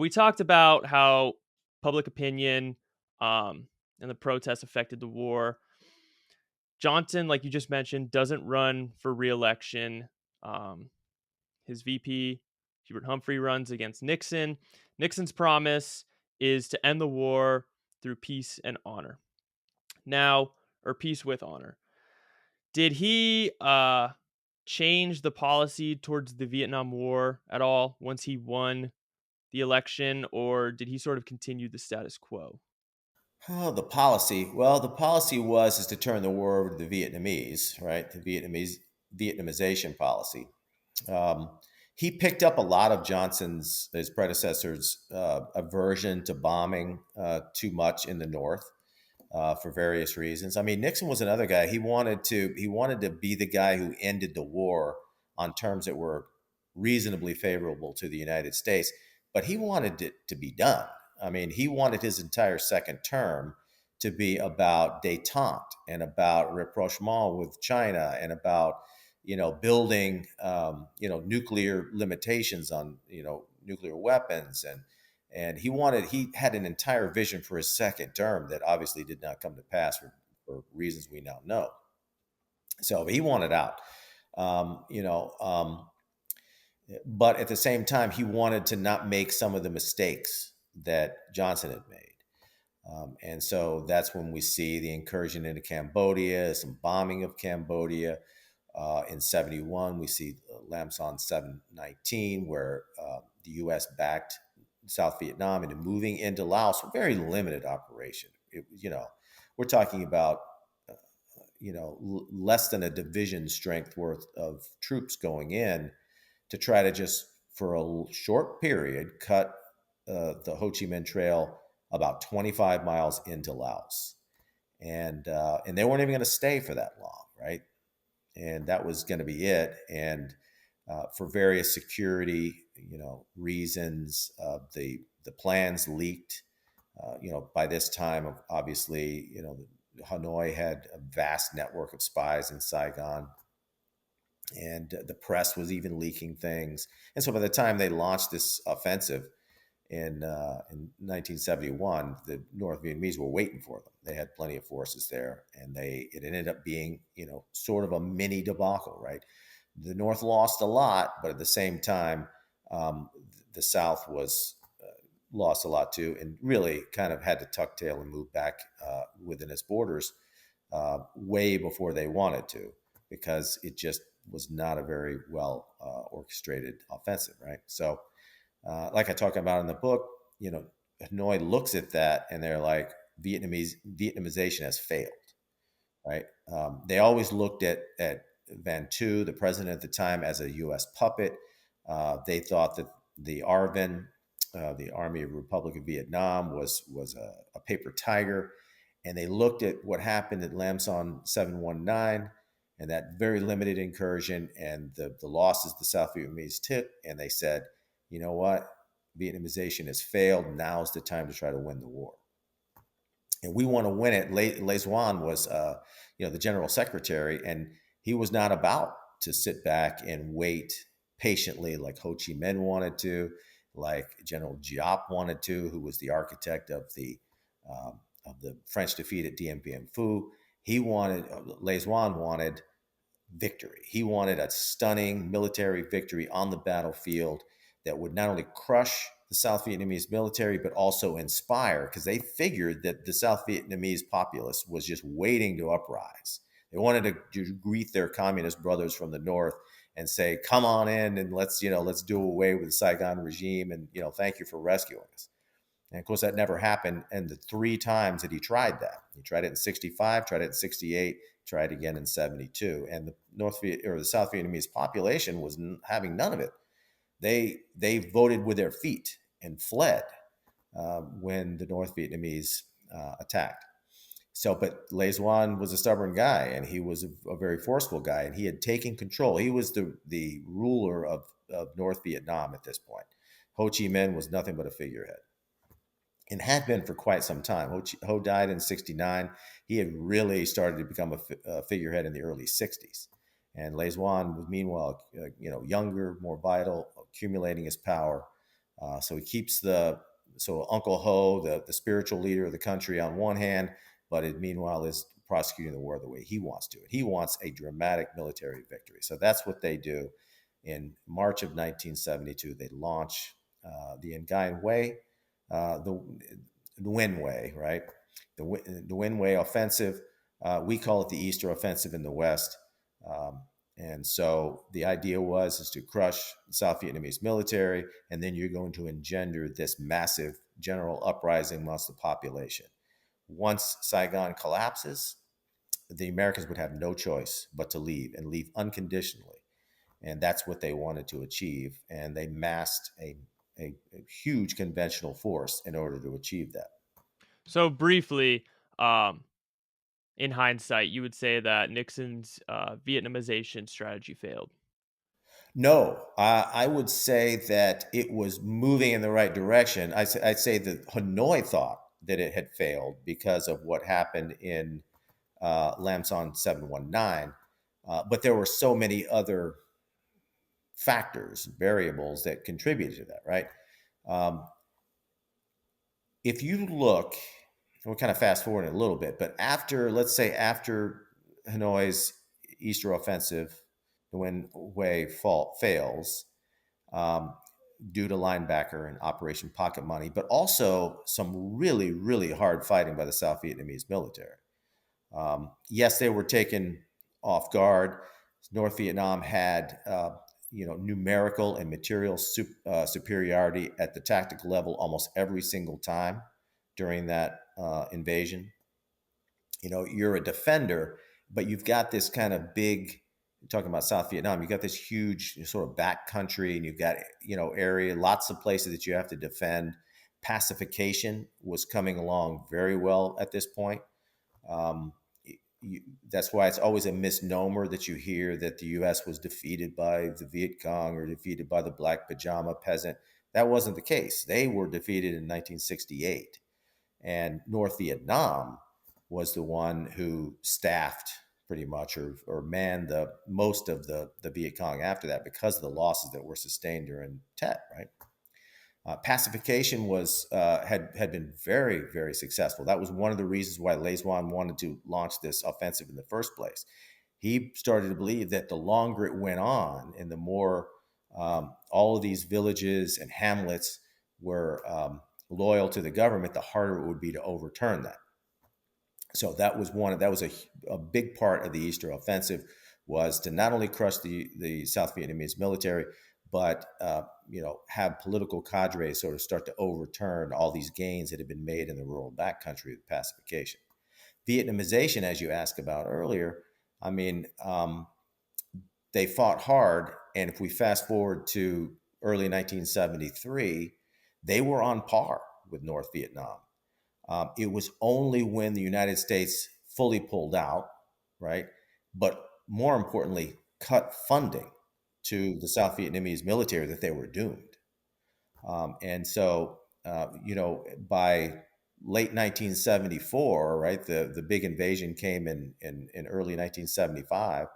We talked about how public opinion and the protests affected the war. Johnson, like you just mentioned, doesn't run for reelection. Um, his VP, Hubert Humphrey, runs against Nixon. Nixon's promise is to end the war through peace and honor. Now, or peace with honor. Did he change the policy towards the Vietnam War at all once he won the election, or did he sort of continue the status quo? Oh, the policy. Well, the policy is to turn the war over to the Vietnamese, right? The Vietnamization policy. Um, he picked up a lot of his predecessors' aversion to bombing too much in the North for various reasons. I mean, Nixon was another guy. He wanted to be the guy who ended the war on terms that were reasonably favorable to the United States, but he wanted it to be done. I mean, he wanted his entire second term to be about détente and about rapprochement with China and about building nuclear limitations on nuclear weapons, and he had an entire vision for his second term that obviously did not come to pass for reasons we now know. So he wanted out. Um, you know, um, but at the same time, he wanted to not make some of the mistakes that Johnson had made. And so that's when we see the incursion into Cambodia, some bombing of Cambodia. In 71, we see Lam Son 719, where the U.S. backed South Vietnam into moving into Laos, a very limited operation. We're talking about less than a division strength worth of troops going in to try to just for a short period cut the Ho Chi Minh Trail about 25 miles into Laos, and they weren't even going to stay for that long, right? And that was going to be it. And for various security, reasons, the plans leaked. By this time, obviously, Hanoi had a vast network of spies in Saigon, and the press was even leaking things. And so by the time they launched this offensive in 1971, the North Vietnamese were waiting for them. They had plenty of forces there, and it ended up being sort of a mini debacle, right? The North lost a lot, but at the same time, um, the South was lost a lot too, and really kind of had to tuck tail and move back within its borders way before they wanted to, because it just was not a very well orchestrated offensive, right? So, like I talk about in the book, Hanoi looks at that and they're like, Vietnamization has failed, right? They always looked at Van Tu, the president at the time, as a U.S. puppet. They thought that the ARVN, the Army of Republic of Vietnam, was a paper tiger, and they looked at what happened at Lam Son 719 and that very limited incursion and the losses the South Vietnamese took, and they said, you know what, Vietnamization has failed. Now's the time to try to win the war, and we want to win it. Le Duan was, the general secretary, and he was not about to sit back and wait patiently like Ho Chi Minh wanted to, like General Giap wanted to, who was the architect of the French defeat at Dien Bien Phu. Le Duan wanted victory. He wanted a stunning military victory on the battlefield that would not only crush the South Vietnamese military, but also inspire, because they figured that the South Vietnamese populace was just waiting to uprise. They wanted to greet their communist brothers from the North and say, come on in and let's do away with the Saigon regime, and, thank you for rescuing us. And of course, that never happened. And the three times that he tried it in 65, tried it in 68, tried again in 72. And the South Vietnamese population was having none of it. They voted with their feet and fled when the North Vietnamese attacked. So, but Le Duan was a stubborn guy, and he was a very forceful guy, and he had taken control. He was the ruler of North Vietnam at this point. Ho Chi Minh was nothing but a figurehead, and had been for quite some time. Ho died in 69. He had really started to become a figurehead in the early 60s. And Le Duan was, meanwhile, younger, more vital, accumulating his power. So he keeps Uncle Ho, the spiritual leader of the country, on one hand, but meanwhile is prosecuting the war the way he wants to. He wants a dramatic military victory. So that's what they do. In March of 1972, they launch the Nguyen Way, the Nguyen Way, right? The Nguyen Way offensive. We call it the Easter Offensive in the West. And so the idea is to crush the South Vietnamese military, and then you're going to engender this massive general uprising amongst the population. Once Saigon collapses, the Americans would have no choice but to leave, and leave unconditionally. And that's what they wanted to achieve. And they massed a huge conventional force in order to achieve that. So briefly, um, in hindsight, you would say that Nixon's Vietnamization strategy failed. No, I would say that it was moving in the right direction. I'd say that Hanoi thought that it had failed because of what happened in Lam Son 719. But there were so many other factors, variables that contributed to that, right? Um, if you look, we'll kind of fast forward a little bit, but let's say after Hanoi's Easter offensive, the Nguyen Way fails, um, due to linebacker and Operation Pocket Money, but also some really, really hard fighting by the South Vietnamese military. Yes, they were taken off guard. North Vietnam had, numerical and material superiority at the tactical level almost every single time during that invasion. You're a defender, but you've got this kind of big. Talking about South Vietnam, you've got this huge sort of back country, and you've got area, lots of places that you have to defend. Pacification was coming along very well at this point. Um, that's why it's always a misnomer that you hear that the U.S. was defeated by the Viet Cong or defeated by the black pajama peasant. That wasn't the case. They were defeated in 1968. And North Vietnam was the one who staffed pretty much or manned the most of the Viet Cong after that because of the losses that were sustained during Tet, right? Pacification had been very, very successful. That was one of the reasons why Lê Duan wanted to launch this offensive in the first place. He started to believe that the longer it went on and the more all of these villages and hamlets were loyal to the government, the harder it would be to overturn that. So that was a big part of the Easter Offensive, was to not only crush the South Vietnamese military, but have political cadres sort of start to overturn all these gains that had been made in the rural backcountry of pacification. Vietnamization, as you asked about earlier, I mean, they fought hard, and if we fast forward to early 1973, they were on par with North Vietnam. It was only when the United States fully pulled out, right? But more importantly, cut funding to the South Vietnamese military that they were doomed. And so, by late 1974, right, the big invasion came in early 1975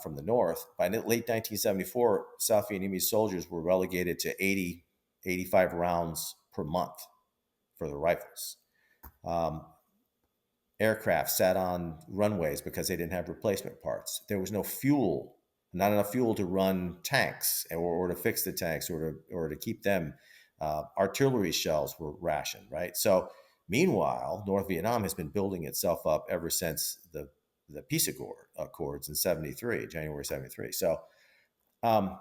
from the north. By late 1974, South Vietnamese soldiers were relegated to 85 rounds per month for the rifles. Um, Aircraft sat on runways because they didn't have replacement parts. There was no fuel, not enough fuel to run tanks or to fix the tanks or to keep them. Artillery shells were rationed, right? So, meanwhile, North Vietnam has been building itself up ever since the peace accords in '73, January '73. Um,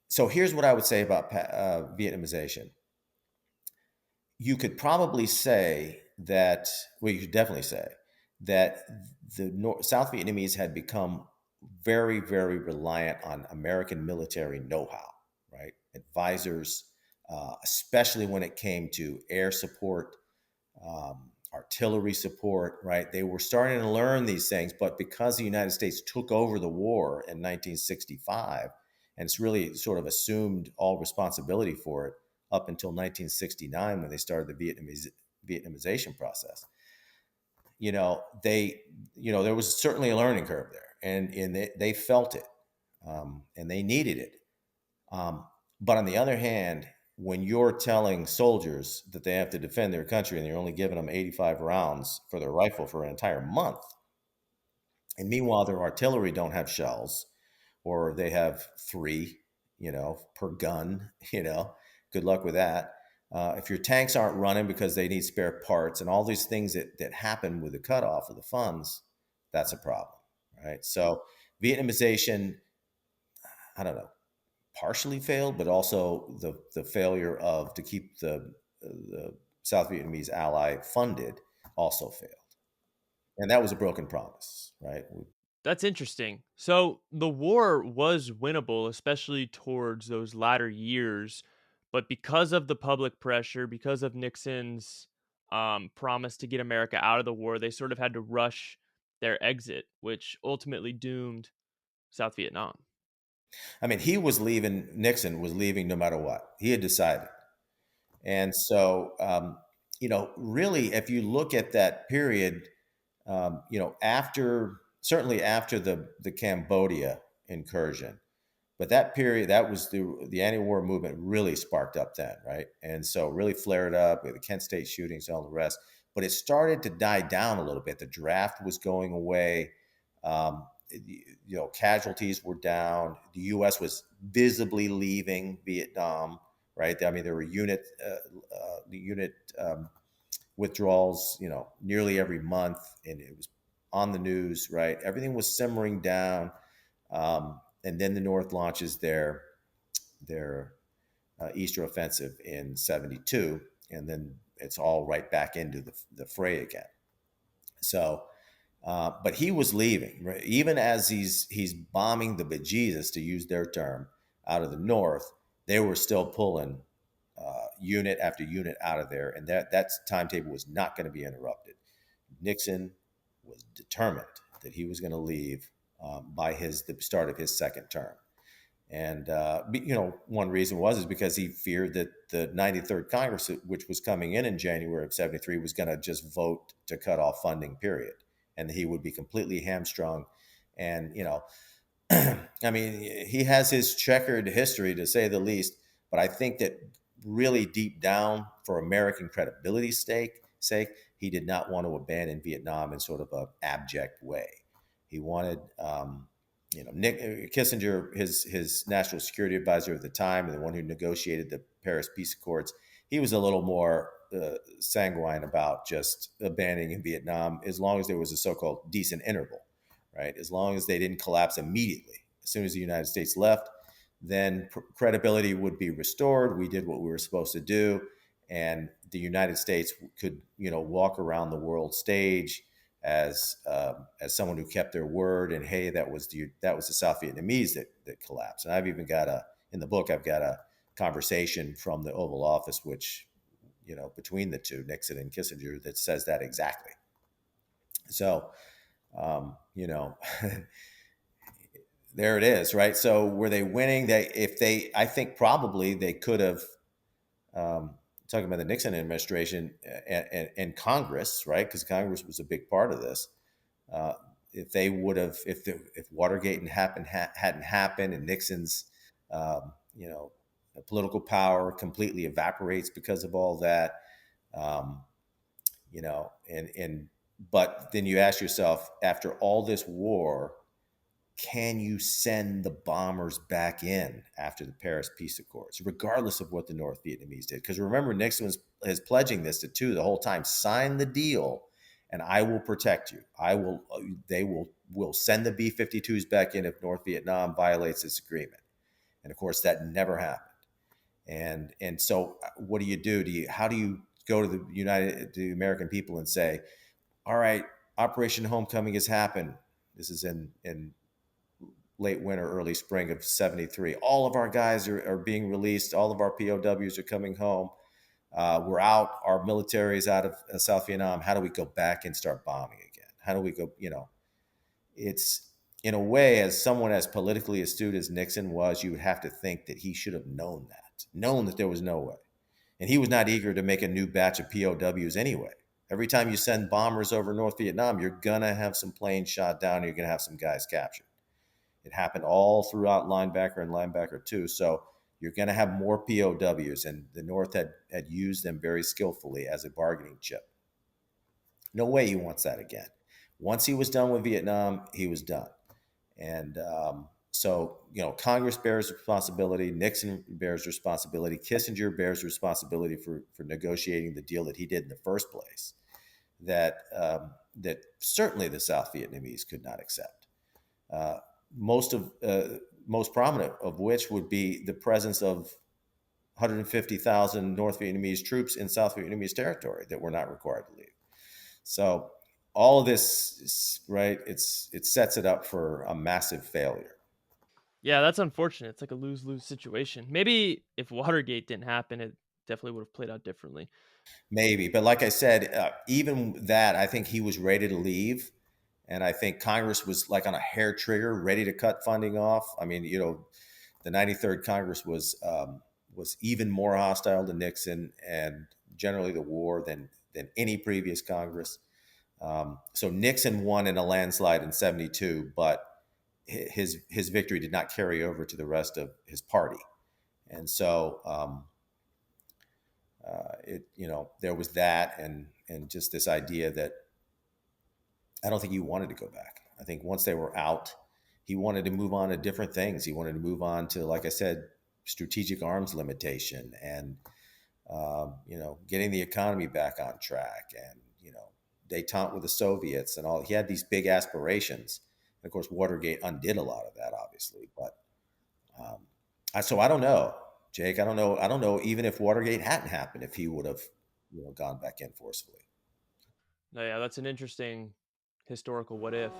so here's what I would say about Vietnamization. You could probably say that, well, you could definitely say that the South Vietnamese had become very, very reliant on American military know-how, right? Advisors, especially when it came to air support, artillery support, right? They were starting to learn these things, but because the United States took over the war in 1965, and it's really sort of assumed all responsibility for it up until 1969 when they started the Vietnamization process. There was certainly a learning curve there, and they felt it, and they needed it. But on the other hand, when you're telling soldiers that they have to defend their country and you're only giving them 85 rounds for their rifle for an entire month, and meanwhile their artillery don't have shells, or they have three, per gun, good luck with that. If your tanks aren't running because they need spare parts and all these things that happen with the cutoff of the funds, that's a problem, right? So Vietnamization, I don't know, partially failed, but also the failure of to keep the South Vietnamese ally funded also failed, and that was a broken promise, right? That's interesting. So the war was winnable, especially towards those latter years, but because of the public pressure, because of Nixon's promise to get America out of the war, they sort of had to rush their exit, which ultimately doomed South Vietnam. I mean, he was leaving. Nixon was leaving no matter what. He had decided, and so really, if you look at that period, after certainly after the Cambodia incursion, but that period, that was the anti-war movement really sparked up then, right? And so really flared up with the Kent State shootings and all the rest. But it started to die down a little bit. The draft was going away. Casualties were down. The U.S. was visibly leaving Vietnam, right? I mean, there were unit withdrawals, nearly every month, and it was on the news, right? Everything was simmering down. And then the North launches their Easter offensive in '72, and then it's all right back into the fray again. So, but he was leaving, right? Even as he's bombing the bejesus, to use their term, out of the North. They were still pulling unit after unit out of there, and that timetable was not going to be interrupted. Nixon was determined that he was going to leave by the start of his second term. And one reason is because he feared that the 93rd Congress, which was coming in January of '73, was going to just vote to cut off funding, period, and he would be completely hamstrung. And I mean, he has his checkered history, to say the least. But I think that really deep down, for American credibility's sake, he did not want to abandon Vietnam in sort of an abject way. He wanted, Nick Kissinger, his national security advisor at the time, and the one who negotiated the Paris Peace Accords. He was a little more sanguine about just abandoning Vietnam, as long as there was a so-called decent interval, right? As long as they didn't collapse immediately. As soon as the United States left, then credibility would be restored. We did what we were supposed to do, and the United States could, walk around the world stage as someone who kept their word. And hey, that was the South Vietnamese that collapsed. And I've even got in the book, I've got a conversation from the Oval Office, which, between the two, Nixon and Kissinger, that says that exactly. So, there it is, right? So were they winning? I think probably they could have, talking about the Nixon administration and Congress, right? Because Congress was a big part of this. If they would have, if Watergate hadn't happened, and Nixon's, political power completely evaporates because of all that, but then you ask yourself, after all this war, can you send the bombers back in after the Paris Peace Accords, regardless of what the North Vietnamese did? Because remember, Nixon is pledging this to the whole time: sign the deal, and I will protect you. They will send the B-52s back in if North Vietnam violates this agreement. And of course, that never happened. And so, what do you do? How do you go to the American people and say, all right, Operation Homecoming has happened. This is in late winter, early spring of '73. All of our guys are being released. All of our POWs are coming home. We're out. Our military is out of South Vietnam. How do we go back and start bombing again? How do we go? It's, in a way, as someone as politically astute as Nixon was, you would have to think that he should have known that there was no way. And he was not eager to make a new batch of POWs anyway. Every time you send bombers over North Vietnam, you're going to have some planes shot down, and you're going to have some guys captured. It happened all throughout Linebacker and Linebacker 2. So You're going to have more POWs, and the North had used them very skillfully as a bargaining chip. No way he wants that again. Once he was done with Vietnam, he was done. And so, Congress bears responsibility. Nixon bears responsibility. Kissinger bears responsibility for negotiating the deal that he did in the first place. That certainly the South Vietnamese could not accept. Uh, most prominent of which would be the presence of 150,000 North Vietnamese troops in South Vietnamese territory that were not required to leave. So all of this, right? It sets it up for a massive failure. Yeah, that's unfortunate. It's like a lose-lose situation. Maybe if Watergate didn't happen, it definitely would have played out differently. Maybe, but like I said, even that, I think he was ready to leave, and I think Congress was like on a hair trigger, ready to cut funding off. I mean, the 93rd Congress was even more hostile to Nixon and generally the war than any previous Congress. So Nixon won in a landslide in '72, but his victory did not carry over to the rest of his party, and so there was that, and just this idea that I don't think he wanted to go back. I think once they were out, he wanted to move on to different things. He wanted to move on to, like I said, strategic arms limitation and getting the economy back on track, and detente with the Soviets and all. He had these big aspirations, and of course, Watergate undid a lot of that, obviously. But so I don't know, Jake. I don't know. I don't know even if Watergate hadn't happened, if he would have, gone back in forcefully. No, yeah, that's an interesting historical what if.